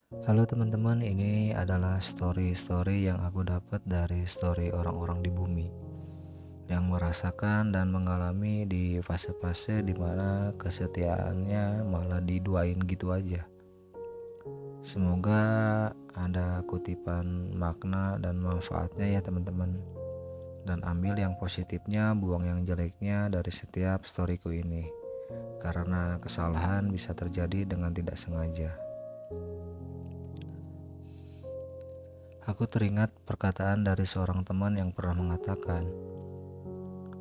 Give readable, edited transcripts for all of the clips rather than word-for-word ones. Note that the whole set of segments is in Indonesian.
Halo teman-teman, ini adalah story-story yang aku dapat dari story orang-orang di bumi yang merasakan dan mengalami di fase-fase dimana kesetiaannya malah diduain gitu aja. Semoga ada kutipan makna dan manfaatnya ya teman-teman. Dan ambil yang positifnya, buang yang jeleknya dari setiap storyku ini. Karena kesalahan bisa terjadi dengan tidak sengaja. Aku teringat perkataan dari seorang teman yang pernah mengatakan,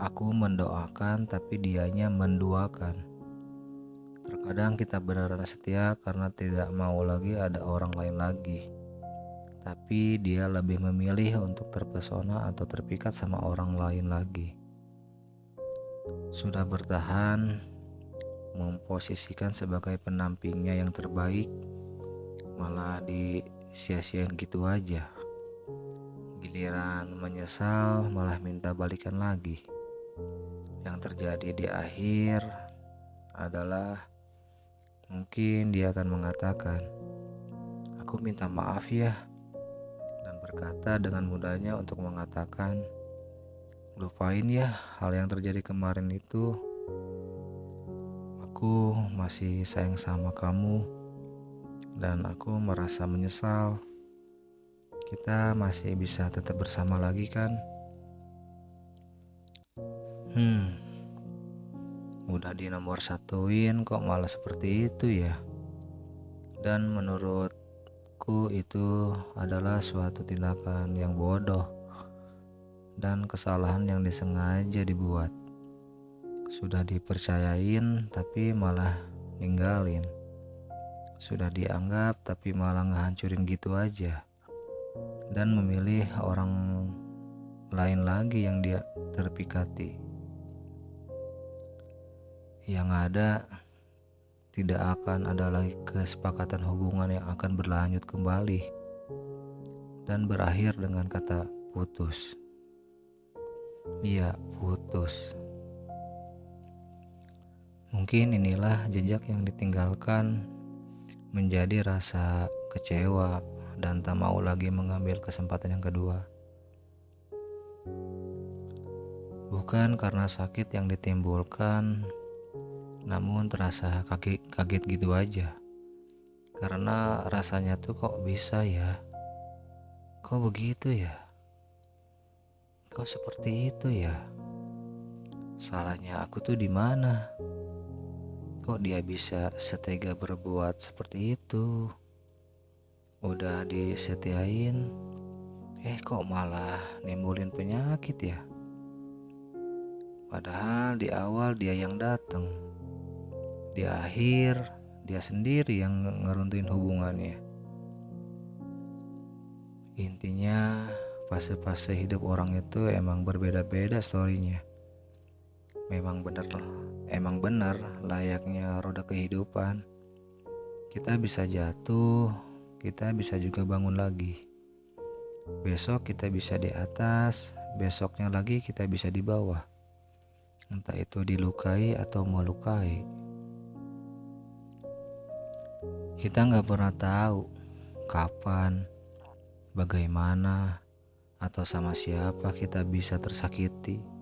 "Aku mendoakan tapi dianya menduakan." Terkadang kita beneran setia karena tidak mau lagi ada orang lain lagi. Tapi dia lebih memilih untuk terpesona atau terpikat sama orang lain lagi. Sudah bertahan, memposisikan sebagai pendampingnya yang terbaik, malah disia-siain gitu aja. Giliran menyesal malah minta balikan lagi. Yang terjadi di akhir adalah mungkin dia akan mengatakan, "Aku minta maaf ya," dan berkata dengan mudahnya untuk mengatakan, "Lupain ya hal yang terjadi kemarin itu. Aku masih sayang sama kamu dan aku merasa menyesal. Kita masih bisa tetap bersama lagi kan?" Hmm, udah di nomor satuin kok malah seperti itu ya. Dan menurutku itu adalah suatu tindakan yang bodoh dan kesalahan yang disengaja dibuat. Sudah dipercayain tapi malah ninggalin. Sudah dianggap tapi malah ngehancurin gitu aja. Dan memilih orang lain lagi yang dia terpikati. Yang ada tidak akan ada lagi kesepakatan hubungan yang akan berlanjut kembali dan berakhir dengan kata putus. Iya, putus. Mungkin inilah jejak yang ditinggalkan menjadi rasa kecewa dan tak mau lagi mengambil kesempatan yang kedua. Bukan karena sakit yang ditimbulkan, namun terasa kaget gitu aja. Karena rasanya tuh kok bisa ya? Kok begitu ya? Kok seperti itu ya? Salahnya aku tuh di mana? Kok dia bisa setega berbuat seperti itu? Udah disetiain, kok malah nimbulin penyakit ya? Padahal di awal dia yang datang, di akhir dia sendiri yang ngeruntuhin hubungannya. Intinya fase-fase hidup orang itu emang berbeda-beda storynya. Emang bener layaknya roda kehidupan. Kita bisa jatuh, kita bisa juga bangun lagi. Besok kita bisa di atas, besoknya lagi kita bisa di bawah. Entah itu dilukai atau melukai. Kita nggak pernah tahu kapan, bagaimana, atau sama siapa kita bisa tersakiti.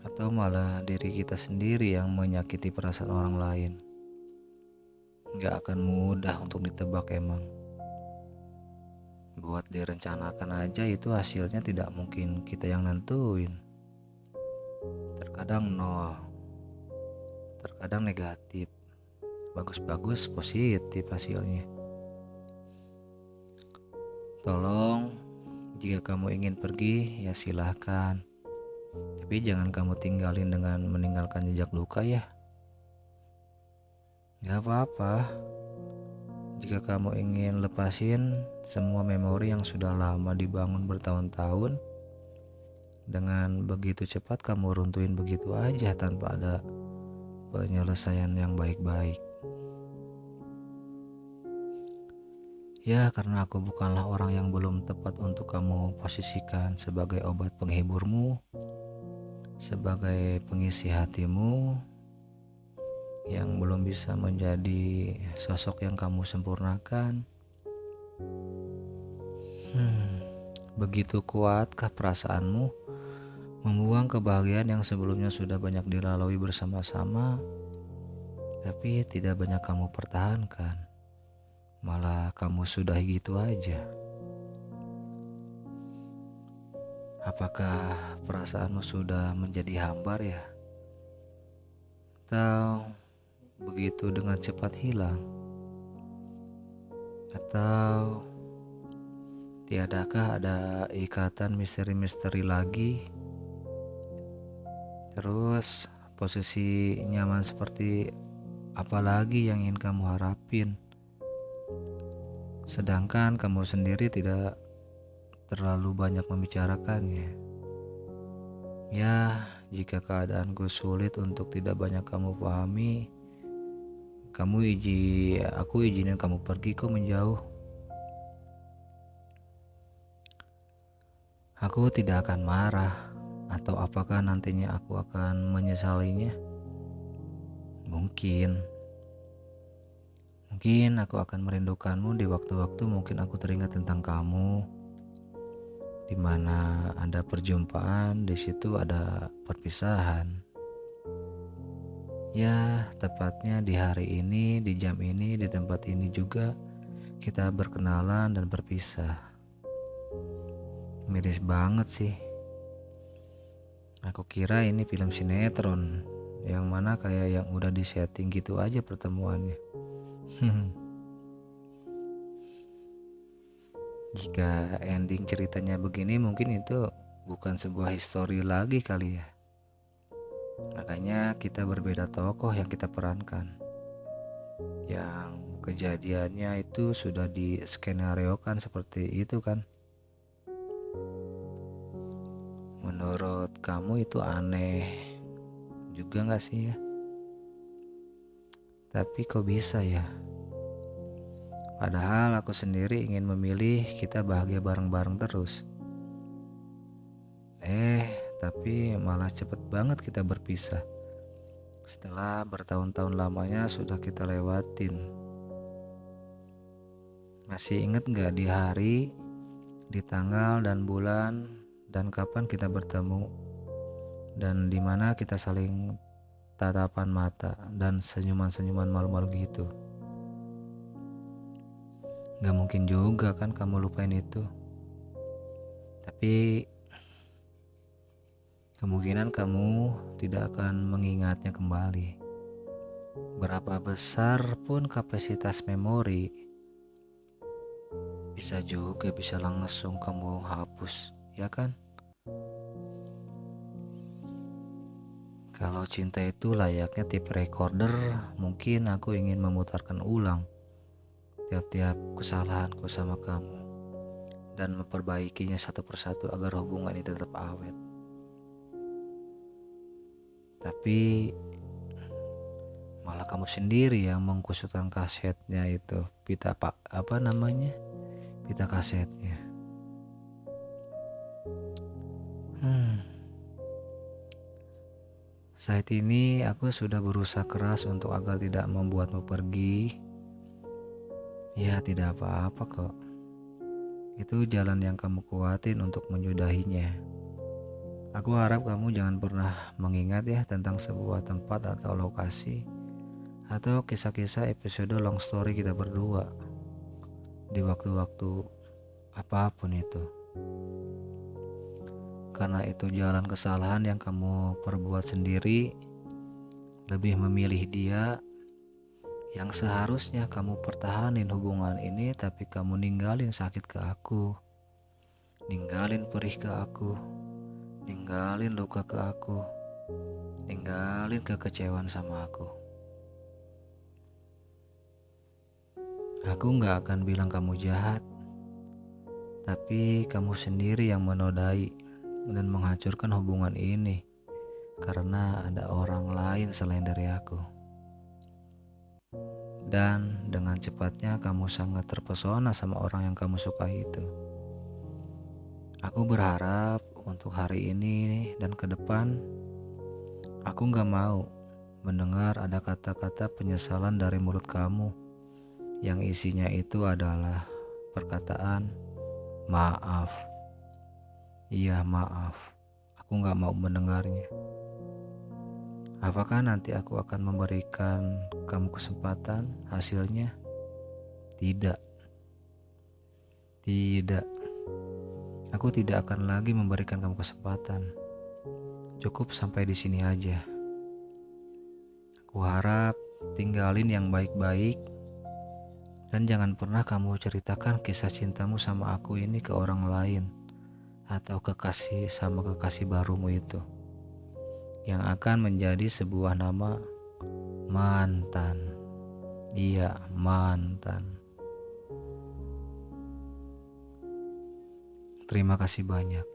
Atau malah diri kita sendiri yang menyakiti perasaan orang lain. Nggak akan mudah untuk ditebak emang. Buat direncanakan aja itu hasilnya tidak mungkin kita yang nentuin. Terkadang nol, terkadang negatif, bagus-bagus positif hasilnya. Tolong, jika kamu ingin pergi ya silahkan, tapi jangan kamu tinggalin dengan meninggalkan jejak luka ya. Gak apa-apa jika kamu ingin lepasin semua memori yang sudah lama dibangun bertahun-tahun. Dengan begitu cepat kamu runtuhin begitu aja tanpa ada penyelesaian yang baik-baik. Ya, karena aku bukanlah orang yang belum tepat untuk kamu posisikan sebagai obat penghiburmu, sebagai pengisi hatimu, yang belum bisa menjadi sosok yang kamu sempurnakan. Hmm, begitu kuatkah perasaanmu membuang kebahagiaan yang sebelumnya sudah banyak dilalui bersama-sama, tapi tidak banyak kamu pertahankan, malah kamu sudahi gitu aja? Apakah perasaanmu sudah menjadi hambar ya? Atau begitu dengan cepat hilang? Atau tiadakah ada ikatan misteri-misteri lagi? Terus posisi nyaman seperti apa lagi yang ingin kamu harapin? Sedangkan kamu sendiri tidak terlalu banyak membicarakannya. Ya, jika keadaanku sulit untuk tidak banyak kamu pahami, aku izinin kamu pergi kok menjauh. Aku tidak akan marah, atau apakah nantinya aku akan menyesalinya? Mungkin aku akan merindukanmu di waktu-waktu mungkin aku teringat tentang kamu, di mana ada perjumpaan, di situ ada perpisahan. Ya, tepatnya di hari ini, di jam ini, di tempat ini juga kita berkenalan dan berpisah. Miris banget sih. Aku kira ini film sinetron, yang mana kayak yang udah disetting gitu aja pertemuannya. Jika ending ceritanya begini, mungkin itu bukan sebuah histori lagi kali ya. Makanya kita berbeda tokoh yang kita perankan, yang kejadiannya itu sudah diskenariokan seperti itu kan. Menurut kamu itu aneh juga gak sih ya? Tapi kok bisa ya? Padahal aku sendiri ingin memilih kita bahagia bareng-bareng terus. Tapi malah cepet banget kita berpisah. Setelah bertahun-tahun lamanya sudah kita lewatin. Masih inget gak di hari, di tanggal dan bulan, dan kapan kita bertemu, dan dimana kita saling tatapan mata dan senyuman-senyuman malu-malu gitu? Gak mungkin juga kan kamu lupain itu. Tapi kemungkinan kamu tidak akan mengingatnya kembali. Berapa besar pun kapasitas memori, bisa langsung kamu hapus, ya kan? Kalau cinta itu layaknya tape recorder, mungkin aku ingin memutarkan ulang tiap-tiap kesalahanku sama kamu dan memperbaikinya satu persatu agar hubungan ini tetap awet. Tapi malah kamu sendiri yang mengkusutkan kasetnya itu, pita kasetnya. Saat ini aku sudah berusaha keras untuk agar tidak membuatmu pergi. Ya, tidak apa-apa kok. Itu jalan yang kamu kuatin untuk menyudahinya. Aku harap kamu jangan pernah mengingat ya tentang sebuah tempat atau lokasi, atau kisah-kisah episode long story kita berdua di waktu-waktu apapun itu. Karena itu jalan kesalahan yang kamu perbuat sendiri, lebih memilih dia yang seharusnya kamu pertahanin hubungan ini, tapi kamu ninggalin sakit ke aku, ninggalin perih ke aku, ninggalin luka ke aku, ninggalin kekecewaan sama aku. Aku gak akan bilang kamu jahat, tapi kamu sendiri yang menodai dan menghancurkan hubungan ini karena ada orang lain selain dari aku. Dan dengan cepatnya kamu sangat terpesona sama orang yang kamu sukai itu. Aku berharap untuk hari ini dan ke depan, aku gak mau mendengar ada kata-kata penyesalan dari mulut kamu yang isinya itu adalah perkataan maaf. Iya, maaf. Aku gak mau mendengarnya. Apakah nanti aku akan memberikan kamu kesempatan hasilnya? Tidak, tidak. Aku tidak akan lagi memberikan kamu kesempatan. Cukup sampai di sini aja. Aku harap tinggalin yang baik-baik dan jangan pernah kamu ceritakan kisah cintamu sama aku ini ke orang lain atau kekasih barumu itu yang akan menjadi sebuah nama mantan. Iya, mantan. Terima kasih banyak.